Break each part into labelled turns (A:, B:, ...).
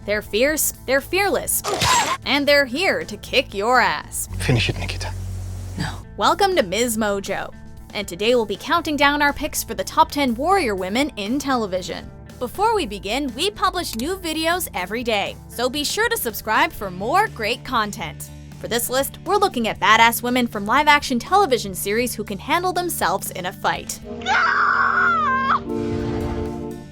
A: They're fierce, they're fearless, and they're here to kick your ass.
B: Finish it, Nikita.
A: No. Welcome to Msmojo, and today we'll be counting down our picks for the top 10 warrior women in television. Before we begin, we publish new videos every day, so be sure to subscribe for more great content. For this list, we're looking at badass women from live-action television series who can handle themselves in a fight.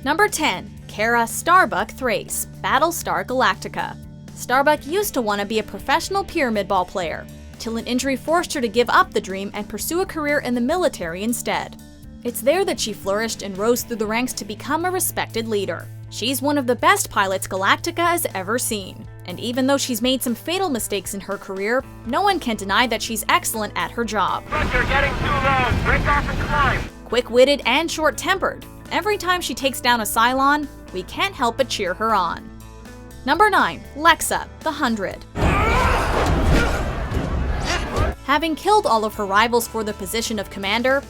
A: Number 10. Kara Starbuck Thrace, Battlestar Galactica. Starbuck used to want to be a professional pyramid ball player, till an injury forced her to give up the dream and pursue a career in the military instead. It's there that she flourished and rose through the ranks to become a respected leader. She's one of the best pilots Galactica has ever seen, and even though she's made some fatal mistakes in her career, no one can deny that she's excellent at her job.
C: Look, you're getting too low. Break off and climb.
A: Quick-witted and short-tempered, every time she takes down a Cylon, we can't help but cheer her on. Number 9. Lexa, the 100. Having killed all of her rivals for the position of commander,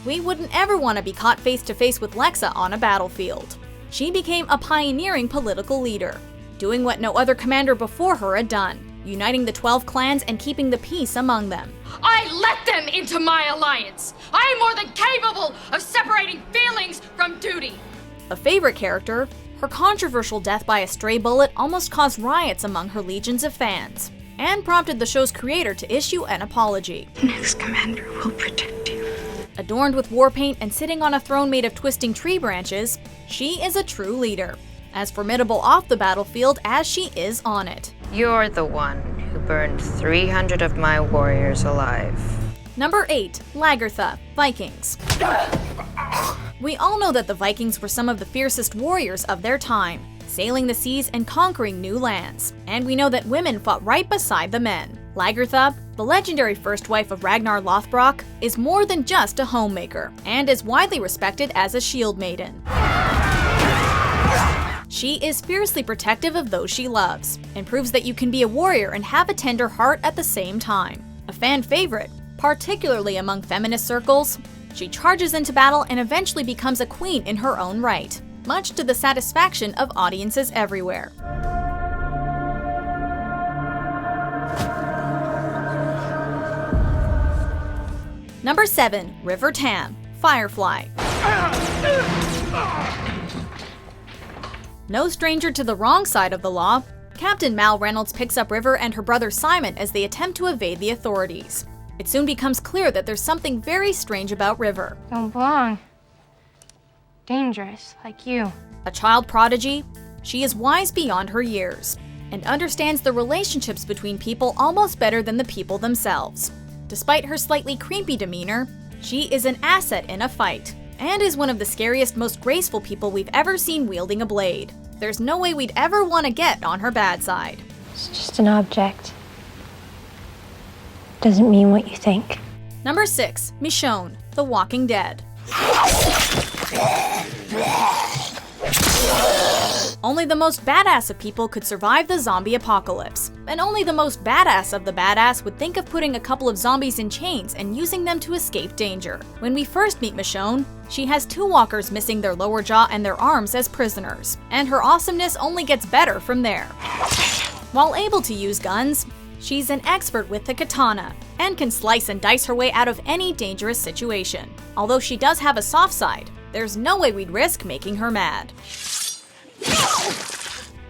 A: we wouldn't ever want to be caught face-to-face with Lexa on a battlefield. She became a pioneering political leader, doing what no other commander before her had done, uniting the 12 clans and keeping the peace among them.
D: I let them into my alliance! I am more than capable of separating feelings from duty!
A: A favorite character, her controversial death by a stray bullet almost caused riots among her legions of fans, and prompted the show's creator to issue an apology.
E: The next commander will protect you.
A: Adorned with war paint and sitting on a throne made of twisting tree branches, she is a true leader, as formidable off the battlefield as she is on it.
F: You're the one who burned 300 of my warriors alive.
A: Number 8. Lagertha, Vikings. We all know that the Vikings were some of the fiercest warriors of their time, sailing the seas and conquering new lands. And we know that women fought right beside the men. Lagertha, the legendary first wife of Ragnar Lothbrok, is more than just a homemaker, and is widely respected as a shield maiden. She is fiercely protective of those she loves, and proves that you can be a warrior and have a tender heart at the same time. A fan favorite, particularly among feminist circles, she charges into battle and eventually becomes a queen in her own right, much to the satisfaction of audiences everywhere. Number 7. River Tam, Firefly. No stranger to the wrong side of the law, Captain Mal Reynolds picks up River and her brother Simon as they attempt to evade the authorities. It soon becomes clear that there's something very strange about River.
G: Don't belong. Dangerous, like you.
A: A child prodigy, she is wise beyond her years, and understands the relationships between people almost better than the people themselves. Despite her slightly creepy demeanor, she is an asset in a fight, and is one of the scariest, most graceful people we've ever seen wielding a blade. There's no way we'd ever want to get on her bad side.
G: It's just an object. Doesn't mean what you think.
A: Number 6. Michonne, The Walking Dead. Only the most badass of people could survive the zombie apocalypse, and only the most badass of the badass would think of putting a couple of zombies in chains and using them to escape danger. When we first meet Michonne, she has 2 walkers missing their lower jaw and their arms as prisoners, and her awesomeness only gets better from there. While able to use guns, she's an expert with the katana, and can slice and dice her way out of any dangerous situation. Although she does have a soft side, there's no way we'd risk making her mad.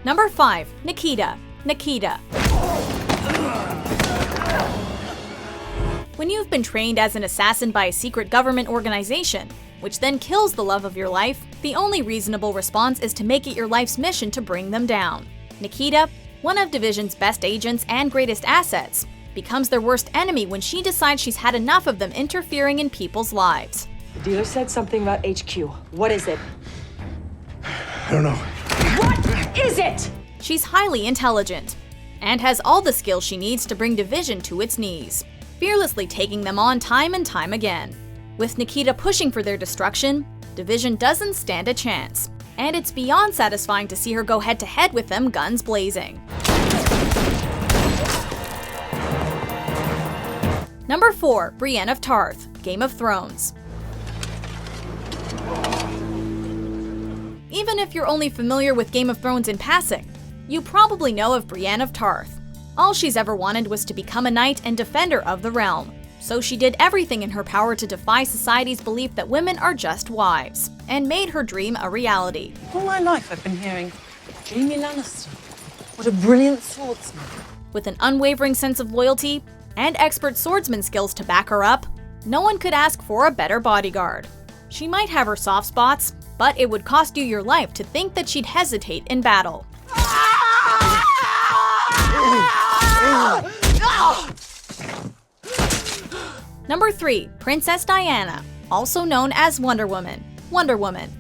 A: Number 5. Nikita. When you've been trained as an assassin by a secret government organization, which then kills the love of your life, the only reasonable response is to make it your life's mission to bring them down. Nikita, one of Division's best agents and greatest assets, becomes their worst enemy when she decides she's had enough of them interfering in people's lives.
H: The dealer said something about HQ. What is it?
B: I don't know.
H: What is it?
A: She's highly intelligent, and has all the skills she needs to bring Division to its knees, fearlessly taking them on time and time again. With Nikita pushing for their destruction, Division doesn't stand a chance, and it's beyond satisfying to see her go head-to-head with them, guns blazing. Number 4. Brienne of Tarth, Game of Thrones. Even if you're only familiar with Game of Thrones in passing, You probably know of Brienne of Tarth. All she's ever wanted was to become a knight and defender of the realm. So she did everything in her power to defy society's belief that women are just wives, and made her dream a reality.
I: All my life I've been hearing, Jaime Lannister, what a brilliant swordsman.
A: With an unwavering sense of loyalty and expert swordsman skills to back her up, no one could ask for a better bodyguard. She might have her soft spots, but it would cost you your life to think that she'd hesitate in battle. Number 3, Princess Diana, also known as Wonder Woman. Wonder Woman.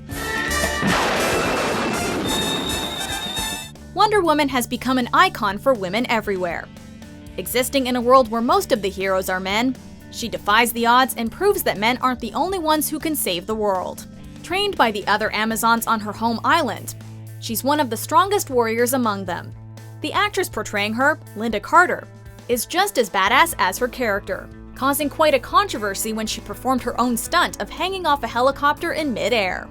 A: Wonder Woman has become an icon for women everywhere. Existing in a world where most of the heroes are men, she defies the odds and proves that men aren't the only ones who can save the world. Trained by the other Amazons on her home island, she's one of the strongest warriors among them. The actress portraying her, Linda Carter, is just as badass as her character, causing quite a controversy when she performed her own stunt of hanging off a helicopter in mid-air.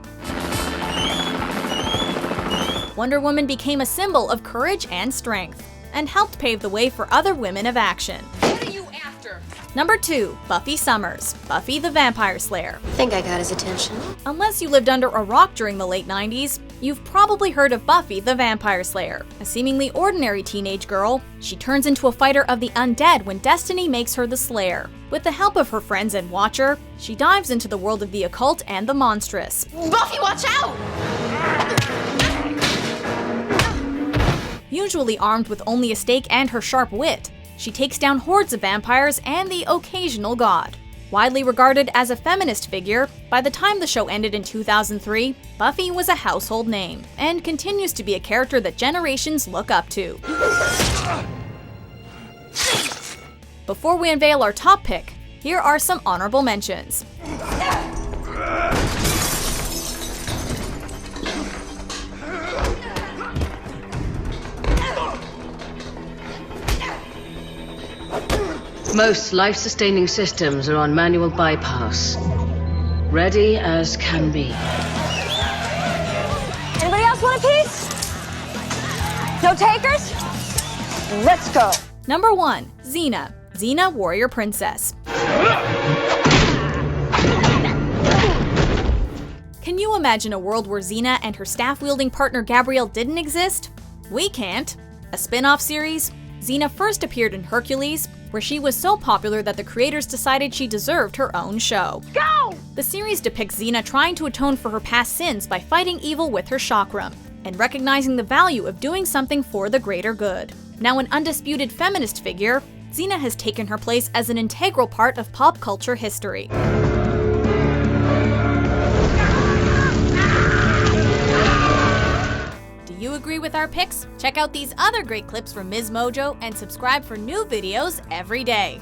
A: Wonder Woman became a symbol of courage and strength, and helped pave the way for other women of action.
D: What are you after?
A: Number 2, Buffy Summers, Buffy the Vampire Slayer.
E: I think I got his attention.
A: Unless you lived under a rock during the late 90s, you've probably heard of Buffy the Vampire Slayer. A seemingly ordinary teenage girl, she turns into a fighter of the undead when destiny makes her the Slayer. With the help of her friends and Watcher, she dives into the world of the occult and the monstrous.
D: Buffy, watch out!
A: Usually armed with only a stake and her sharp wit, she takes down hordes of vampires and the occasional god. Widely regarded as a feminist figure, by the time the show ended in 2003, Buffy was a household name, and continues to be a character that generations look up to. Before we unveil our top pick, here are some honorable mentions.
J: Most life-sustaining systems are on manual bypass. Ready as can be.
H: Anybody else want a piece? No takers? Let's go.
A: Number 1, Xena. Xena, Warrior Princess. Can you imagine a world where Xena and her staff-wielding partner Gabrielle didn't exist? We can't. A spin-off series? Xena first appeared in Hercules, where she was so popular that the creators decided she deserved her own show.
H: Go!
A: The series depicts Xena trying to atone for her past sins by fighting evil with her chakram, and recognizing the value of doing something for the greater good. Now an undisputed feminist figure, Xena has taken her place as an integral part of pop culture history. Do you agree with our picks? Check out these other great clips from Msmojo and subscribe for new videos every day.